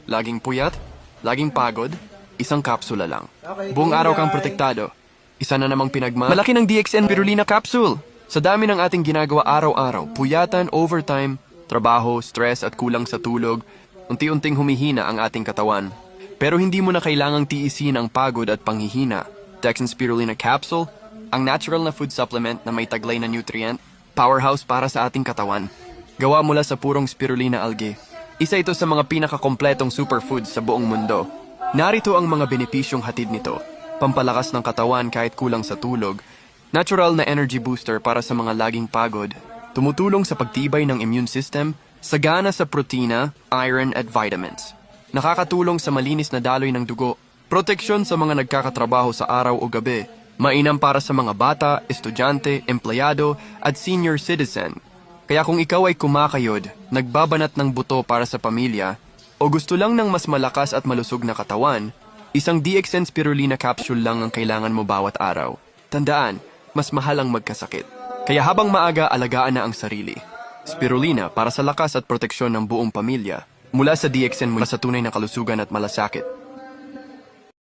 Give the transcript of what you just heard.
Laging puyat, laging pagod, isang kapsula lang. Buong araw kang protektado. Isa na namang Malaki ng DXN Spirulina Capsule! Sa dami ng ating ginagawa araw-araw, puyatan, overtime, trabaho, stress at kulang sa tulog, unti-unting humihina ang ating katawan. Pero hindi mo na kailangang tiisin ang pagod at panghihina. DXN Spirulina Capsule, ang natural na food supplement na may taglay na nutrient, powerhouse para sa ating katawan. Gawa mula sa purong spirulina algae. Isa ito sa mga pinakakompletong superfoods sa buong mundo. Narito ang mga benepisyong hatid nito. Pampalakas ng katawan kahit kulang sa tulog. Natural na energy booster para sa mga laging pagod. Tumutulong sa pagtibay ng immune system. Sagana sa protina, iron at vitamins. Nakakatulong sa malinis na daloy ng dugo. Proteksyon sa mga nagkakatrabaho sa araw o gabi. Mainam para sa mga bata, estudyante, empleyado at senior citizen. Kaya kung ikaw ay kumakayod, nagbabanat ng buto para sa pamilya, o gusto lang ng mas malakas at malusog na katawan, isang DXN Spirulina Capsule lang ang kailangan mo bawat araw. Tandaan, mas mahal ang magkasakit. Kaya habang maaga, alagaan na ang sarili. Spirulina para sa lakas at proteksyon ng buong pamilya. Mula sa DXN, mula sa tunay na kalusugan at malasakit.